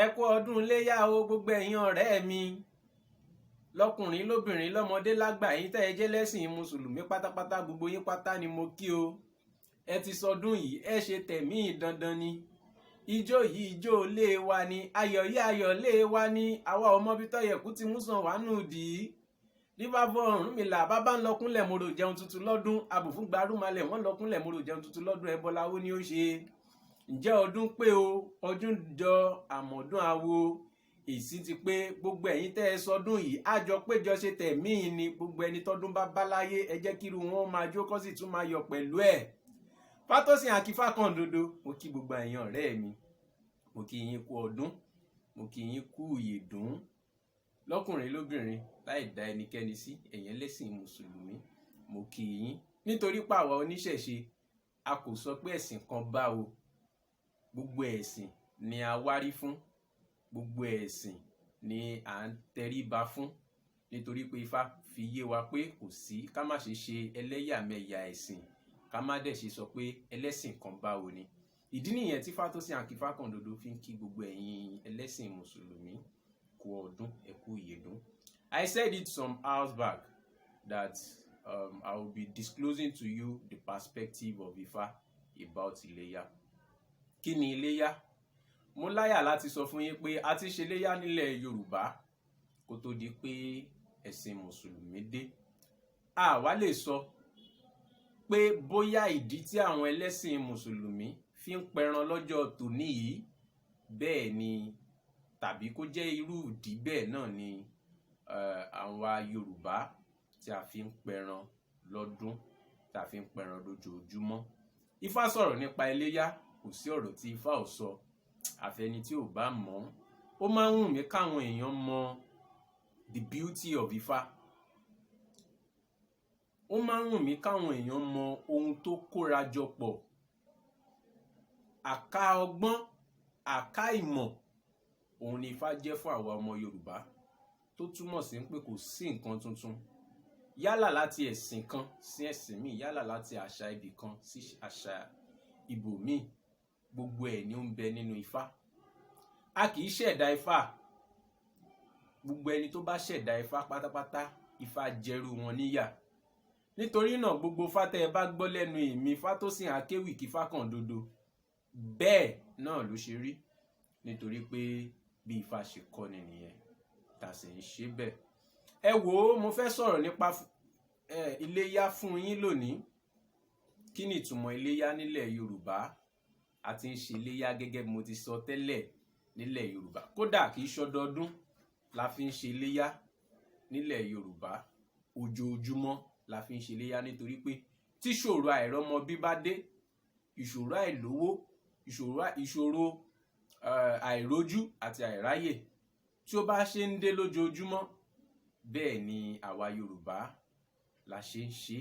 ẹ kú ọdún iléyá o gbogbo ẹ̀yin ọ̀rẹ́ mi lọ́kùnrin lóbìnrin lọ́mọdé lágbà yín tẹ́ ẹ jẹ́ lẹ́sìn mùsùlùmí pátápátá gbogbo yín pátá ni mo kí o. Ẹ ti sọdún yìí ẹ ṣe tẹ̀mí dandan ni. Ijó yìí ijó lé wa ni, ayọ̀ yìí ayọ̀ lé wa ni. Àwa ọmọ bí tọ́yẹ̀kú ti mú sàn wá nù dì í. Nígbà fọ Ọ̀rúnmìlà bàbá ń lọkúnlẹ̀ mòrò jẹun tuntun lọ́dún, abùfún gbarúmalẹ̀ wọ́n lọkúnlẹ̀ mòrò jẹun tuntun lọ́dún, ẹbọ láwo ni ó ṣe. Ǹjẹ́ ọdún pé o, ọdún jọ àmọ̀dún awo, èsì ti pé gbogbo ẹ̀yin tẹ́ ẹ sọdún yìí àjọ péjọ ṣe tẹ̀mí ni. Gbogbo ẹni tọdún bá bá láyé ẹ jẹ́ kíru wọn máa jó kọ́ sì tún máa yọ̀ pẹ̀lú ẹ̀. Fátósìn Akífákàndodo, mo kí gbogbo ẹ̀yin ọ̀rẹ́ mi, mo kí yín kú ọdún, mo kí yín kú ìyèdún lọ́kùnrin lóbìnrin láì dá ẹnikẹ́ni sí, ẹ̀yin ẹlẹ́sìn mùsùlùmí mo kí yín. Nítorí pàwọ́ oníṣẹ̀ṣe a kò sọ pé ẹ̀sìn kan bá o, gbogbo ẹ̀sìn ni a wárí fún, gbogbo ẹ̀sìn ni à ń tẹríba fún, nítorí pé Ifá fi yé wa pé kò sí ká má ṣe ṣe ẹlẹ́yàmẹ̀yà ẹ̀sìn, ká má dẹ̀ ṣe sọ pé ẹlẹ́sìn kan bá o ni. Ìdí nìyẹn tí Fátósìn Akífákàndodo fi ń kí gbogbo ẹ̀yin ẹlẹ́sìn mùsùlùmí kú ọdún, ẹ kú ìyèdún. I said it some hours back that I will be disclosing to you the perspective of Ifá about Iléyá. Kí ni Iléyá? Mo láyà láti sọ fún yín pé a ti ṣe Iléyá nílẹ̀ Yorùbá kó tó di pé ẹ̀sìn mùsùlùmí dé. A wá lè sọ pé bóyá ìdí tí àwọn ẹlẹ́sìn mùsùlùmí fi ń pẹran lọ́jọ́ tòní yìí bẹ́ẹ̀ ni, tàbí kó jẹ́ irú ìdí bẹ́ẹ̀ náà ni àwa Yorùbá tí a fi ń pẹran lọ́dún, tí a fi ń pẹran lójoojúmọ́. Ifá sọ̀rọ̀ nípa Iléyá, kò sí ọ̀rọ̀ tí Ifá ò sọ, àfẹni tí ò bá mọ̀. Ó máa ń wù mí káwọn èèyàn mọ the beauty of Ifá. Ó máa ń wù mí káwọn èèyàn mọ ohun tó kóra jọ pọ̀, àká ọgbọ́n, àká ìmọ̀, òun ni Ifá jẹ́ fún àwa ọmọ Yorùbá, tó túmọ̀ sí pé kò sí nǹkan tuntun yálà láti ẹ̀sìn kan sí ẹ̀sìn míì, yálà láti àṣà ibì kan sí àṣà ibòmíì, gbogbo ẹ̀ ni ó ń bẹ nínú Ifá. A kì í ṣẹ̀dá Ifá, gbogbo ẹni tó bá ṣẹ̀dá Ifá pátápátá Ifá jẹrú wọn níyà. Nítorí náà gbogbo Ifá tẹ́ ẹ bá gbọ́ lẹ́nu èmi Fátósìn Akífákàndodo bẹ́ẹ̀ náà ló ṣe rí, nítorí pé bí Ifá ṣe kọ́ ni nìyẹn, tá sì ń ṣe bẹ́ẹ̀. Ẹ wò ó, mo fẹ́ sọ̀rọ̀ nípa Iléyá fún yín lónìí. Kí ni ìtumọ̀ Iléyá nílẹ̀ Yorùbá? A ti ń ṣe Iléyá gẹ́gẹ́ bí mo ti sọ tẹ́lẹ̀ nílẹ̀ Yorùbá. Kódà kì í ṣọdọọdún la fi ń ṣe Iléyá nílẹ̀ Yorùbá, ojoojúmọ́ la fi ń ṣe Iléyá, nítorí pé tí ìṣòro àìrọ́mọbí bá dé, ìṣòro àìlówó, ìṣòro àìrójú àti àìráyè tí ó bá ṣe ń dé lójoojúmọ́, bẹ́ẹ̀ ni àwa Yorùbá la ṣe ń ṣe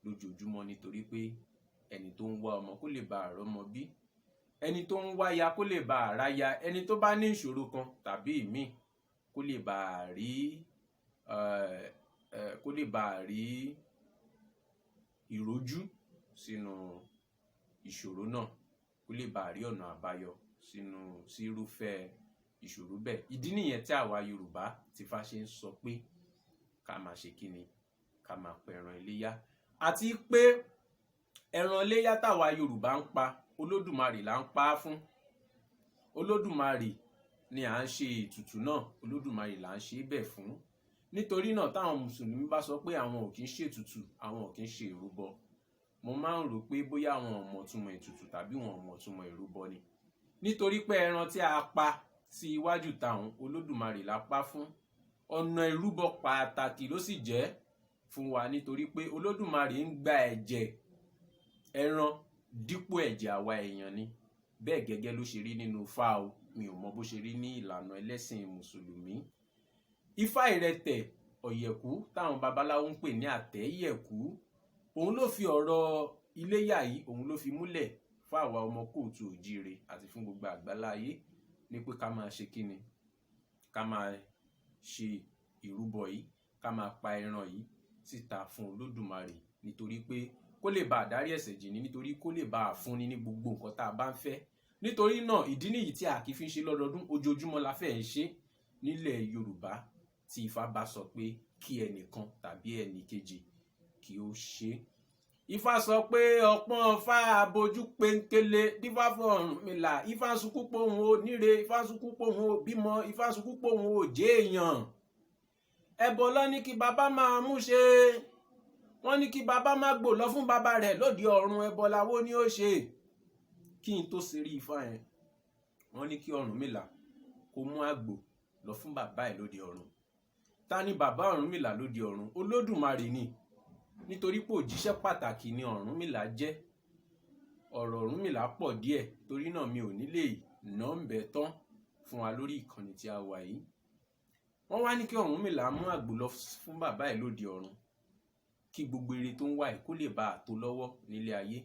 lójoojúmọ́, nítorí pé ẹni tó ń wá ọmọ kó lè bá àrọ́mọ bí, ẹni tó ń wá aya kó lè bá àráya, ẹni tó bá ní ìṣòro kan tàbí ìmíì kó lè bá rí ìrójú sínú ìṣòro náà, kó lè bá rí ọ̀nà àbáyọ sí irúfẹ́ ìṣòro bẹ́ẹ̀. Ìdí nìyẹn tí àwa Yorùbá tí Ifá ṣe ń sọ pé ká máa ṣe kíni, ká máa pẹran Iléyá, àti pé ẹran Iléyá táwa Yorùbá ń pa, Olódùmarè là ń pa á fún. Olódùmarè ni à ń ṣe ètùtù náà, Olódùmarè là ń ṣe bẹ́ẹ̀ fún. Nítorí náà táwọn mùsùlùmí bá sọ pé àwọn ò kí ń ṣètùtù, àwọn ò kí ń ṣe ìrúbọ, mo máa ń rò pé bóyá àwọn ò mọ̀ túmọ̀ ètùtù tàbí wọn ò mọ̀ túmọ̀ ìrúbọ ni. Nítorí pé ẹran tí a pa sí iwájú táwọn, Olódùmarè la pa fún. Ọ̀nà ìrúbọ pàtàkì ló sì jẹ́ fún wa, nítorí pé Olódùmarè ń gba ẹ̀jẹ̀ ẹran dípò ẹ̀jẹ̀ àwa èèyàn ni. Bẹ́ẹ̀ gẹ́gẹ́ ló ṣe rí nínú Ifá o, mi ò mọ bó ṣe rí ní ìlànà ẹlẹ́sìn mùsùlùmí. Ifá ìrẹtẹ̀ ọ̀yẹ̀kú táwọn babaláwo ń pè ní àtẹ́yẹ̀kú, òun ló fi ọ̀rọ̀ Iléyá yìí, òun ló fi múlẹ̀ fún àwa ọmọ kóòtù òjíire àti fún gbogbo àgbáláyé, ní pé ká máa ṣe kíni, ká máa ṣe ìrúbọ yìí, ká máa pa ẹran yìí síta fún Olódùmarè, nítorí pé kó lè bá dárí ẹ̀ṣẹ̀ jì ní, nítorí kó lè bá fúnni ní gbogbo nǹkan tá a bá ń fẹ́, nítorí náà ìdí nìyí tí a kì í fi ṣe lọ́dọọdún, ojoojúmọ́ la fẹ́ ṣe nílẹ̀ Yorùbá tí Ifá bá sọ pé kí ẹnìkan tàbí ẹnìkejì kí ó ṣe. Ifá sọ pé ọpọ́n Ifá abojú péńkélé dífá fún Ọ̀rúnmìlà, Ifá sunkún pohùn ó níre, Ifá sunkún pohùn ó bímọ, Ifá sunkún pohùn ó jẹ́ èèyàn. Ẹbọ ló ní kí bàbá máa mú ṣe, wọ́n ní kí bàbá má gbò lọ fún bàbá rẹ̀ lóde ọ̀run, ẹbọ làwo ni ó ṣe. Kí n tó ṣe rí Ifá yẹn, wọ́n ní kí Ọ̀rúnmìlà kó mú àgbò lọ fún bàbá ẹ̀ lóde ọ̀run. Ta ni bàbá Ọ̀rúnmìlà lóde ọ̀run? Olódùmarè ni, nítorí pé òjíṣẹ́ pàtàkì ni Ọ̀rúnmìlà jẹ́. Ọ̀rọ̀ Ọ̀rúnmìlà pọ̀ díẹ̀, torí náà mi ò ní lè ná ń bẹ tán fún wa lórí ìkànnì tí a wà yìí. Wọ́n wá ní kí Ọ̀rúnmìlà mú àgbò lọ fún bàbá ẹ̀ lóde ọ̀run, kí gbogbo ire tó ń wá ẹ̀ kó lè bá a tó lọ́wọ́ nílé ayé.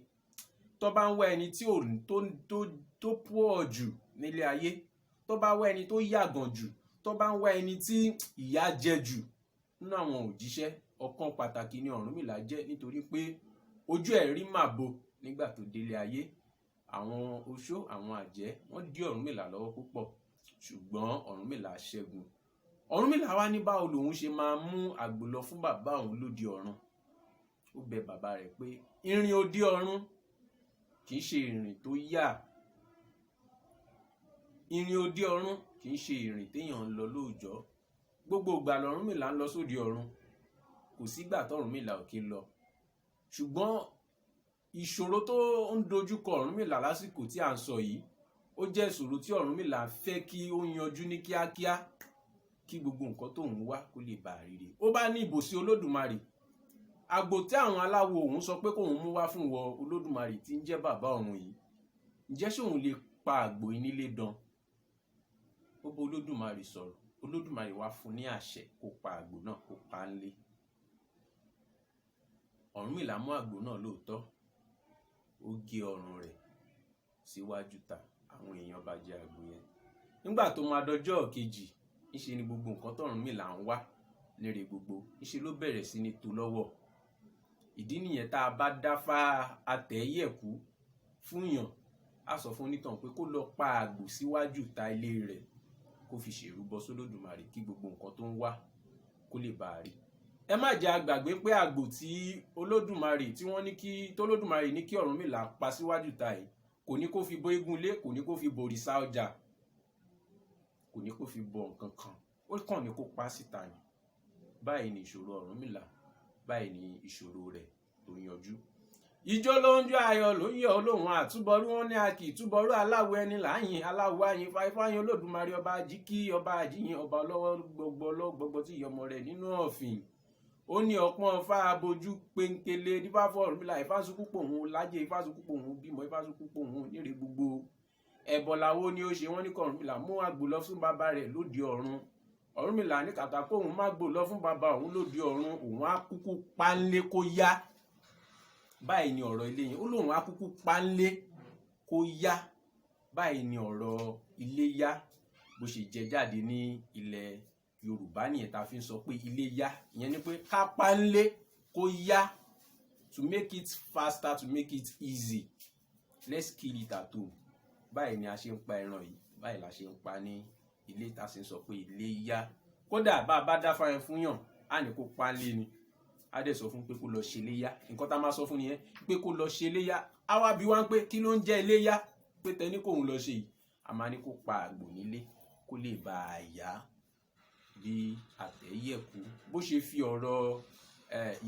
Tó bá ń wá ẹni tí tó pọ̀ jù nílé ayé, tó bá wá ẹni tó yàgàn jù, tó bá ń wá ẹni tí ìyà jẹ jù nínú àwọn òjíṣẹ́, ọ̀kan pàtàkì ni Ọ̀rúnmìlà jẹ́, nítorí pé ojú ẹ̀ rí màbo nígbà tó délé ayé. Àwọn oṣó, àwọn àjẹ́, wọ́n dí Ọ̀rúnmìlà lọ́wọ́ púpọ̀, ṣùgbọ́n Ọ̀rúnmìlà ṣẹ́gun. Ọ̀rúnmìlà wá ní báwo lòun ṣe máa mú àgbò lọ fún bàbá òun lóde ọ̀run. Ó bẹ bàbá rẹ̀ pé ìrìn òde ọ̀run kì í ṣe ìrìn tó yà. Ìrìn òde ọ̀run kì í ṣe ìrìn téèyàn ń lọ lóòjọ́. Gbogbo ìgbà l'Ọ̀rúnmìlà ń lọ sóde ọ̀run, kò sígbà t'Ọ̀rúnmìlà ò kí ń lọ. Ṣùgbọ́n ìṣòro tó ń dojúkọ Ọ̀rúnmìlà lásìkò tí à ń sọ yìí, ó jẹ́ ìṣòro tí Ọ̀rúnmìlà fẹ́ kí ó yanjú ní kíákíá, kí gbogbo nǹkan tó ń wá kó lè bá a rere. Ó bá ní ìbòsí Olódùmarè, àgbò tí àwọn aláwo òun sọ pé kóun mú wá fún wọ Olódùmarè tí ń jẹ́ bàbá òun yìí, ǹjẹ́ ṣé òun lè pa àgbò yìí nílé dán? Ó bá Olódùmarè sọ̀rọ̀, Olódùmarè wá fún ní àṣẹ kó pa àgbò náà, kó pa á nílé. Ọ̀rúnmìlà mú àgbò náà lóòótọ́, ó gé ọrùn rẹ̀ síwájú ta, àwọn èèyàn bá jẹ àgbò yẹn. Nígbà tó máa dọjọ́ kejì, ńṣe ni gbogbo nǹkan t'Ọ̀rúnmìlà ń wá lérè gbogbo, ńṣe ló bẹ̀rẹ̀ sí ní tó lọ́wọ́. Ìdí nìyẹn tá a bá dáfá àtẹ̀yẹ̀kú fún yàn, a sọ fún onítàn pé kó lọ pa àgbò síwájú ta ilé rẹ̀, kó fi ṣèrúbọ sólódùmarè kí gbogbo nǹkan tó ń wá kó lè bá a rí. Ẹ má jẹ́ a gbàgbé pé àgbò tí Olódùmarè tí wọ́n ní kí t'Olódùmarè ní kí Ọ̀rúnmìlà pa síwájú ta yìí, kò ní kó fi bọ eégún ilé, kò ní kó fi bọ òrìṣà ọjà, kò ní kó fi bọ nǹkan kan, ó kàn ní kó pa síta ni. Báyìí ni ìṣòro Ọ̀rúnmìlà, báyìí ni ìṣòro rẹ̀ tó yanjú. Ijó ló ń jó, ayọ̀ ló ń yọ̀, olóhùn àtúbọ̀rú, wọn ní a kì í túbọ̀rú, aláwo ẹni láyìn, aláwo àyìn, Ifá yìn Olódùmarè, ọba àjíkí, ọba àjíyìn, ọba ọlọ́wọ́ gbogbo tí ìyọmọ rẹ̀ nínú ọ̀fìn. Ó ní ọpọ́n Ifá abojú péńkélé dífá fún Ọ̀rúnmìlà, Ifá sunkún pohùn lájẹ, Ifá sunkún pohùn bímọ, Ifá sunkún pohùn níre gbogbo. Ẹbọ làwo ni ó ṣe, wọ́n ní kí Ọ̀rúnmìlà mú àgbò lọ fún bàbá rẹ̀ lóde ọ̀run. Ọ̀rúnmìlà ní kàkà kóun má gbò lọ fún bàbá òun lóde ọ̀run, òun á kúkú pánlé kó yá. Báyìí ni ọ̀rọ̀ ilé yẹn, ó lóun á kúkú pánlé kó yá. Báyìí ni ọ̀rọ̀ Iléyá bó ṣe jẹ jáde ní ilẹ̀ Yorùbá nìyẹn, tá fi ń sọ pé Iléyá, ìyẹn ni pé ká pánlé kó yá, to make it faster, to make it easy, let's kill it at home. Báyìí ni a ṣe ń pa ẹran yìí, báyìí la ṣe ń pa ní ilé, tá sì ń sọ pé Iléyá. Kódà bá a bá dá fáyẹn fún yàn, á ní kó pánlé ni, á dẹ̀ sọ fún pé kó lọ ṣe Iléyá. Nǹkan tá máa sọ fún nìyẹn, pé kó lọ ṣe Iléyá. Á wá bí wá ń pé kí ló ń jẹ́ Iléyá, pé tẹni kóun lọ ṣe yìí, a máa ní kó pa àgbò nílé kó lè bá a yá. Bí àtẹ̀yẹ̀kú bó ṣe fi ọ̀rọ̀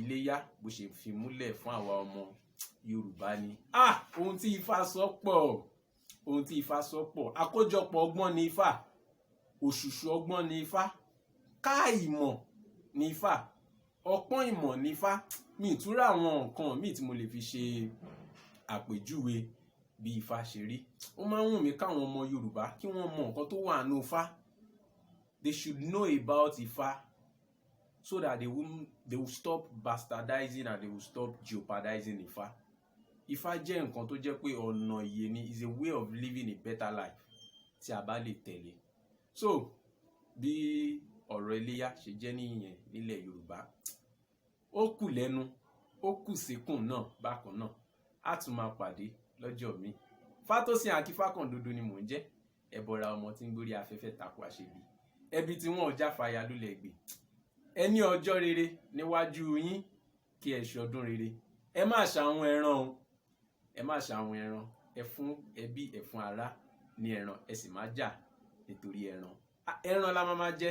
Iléyá bó ṣe fi múlẹ̀ fún àwa ọmọ Yorùbá ni. Ohun tí Ifá sọ pọ̀, ohun tí Ifá sọ pọ̀. Àkójọpọ̀ ọgbọ́n ni Ifá, òṣùṣù ọgbọ́n ni Ifá, ká ìmọ̀ ni Ifá, ọpọ́n ìmọ̀ ni Ifá. Mi ìtura àwọn nǹkan míì tí mo lè fi ṣe àpèjúwe bí Ifá ṣe rí. Ó máa ń wù mí káwọn ọmọ Yorùbá kí wọ́n mọ nǹkan tó wà nínú Ifá. They should know about Ifá, so that they will stop bastardizing and they will stop jeopardizing Ifá. Ifá jẹ́ nǹkan tó jẹ́ pé ọ̀nà ìyè ni, is a way of living a better life tí a bá lè tẹ̀lé. So bí ọ̀rọ̀ Iléyá ṣe jẹ́ nìyẹn nílẹ̀ Yorùbá. Ó kù lẹ́nu, ó kù síkùn náà bákan náà. A tún máa pàdé lọ́jọ́ míì. Fátósìn Akífákàndodo ni mò ń jẹ́, ẹbọra ọmọ tí ń gbórí afẹ́fẹ́ tako àṣebí, ẹbí tí wọn ò jáfàyà lulẹ̀ gbé. Ẹ ní ọjọ́ rere níwájú yín, kí ẹ ṣọdún rere. Ẹ má ṣàwọn ẹran o, ẹ má ṣàwọn ẹran, ẹ fún ẹbí ẹ fún ará ní ẹran, ẹ sì má jà nítorí ẹran. Ẹran la máa jẹ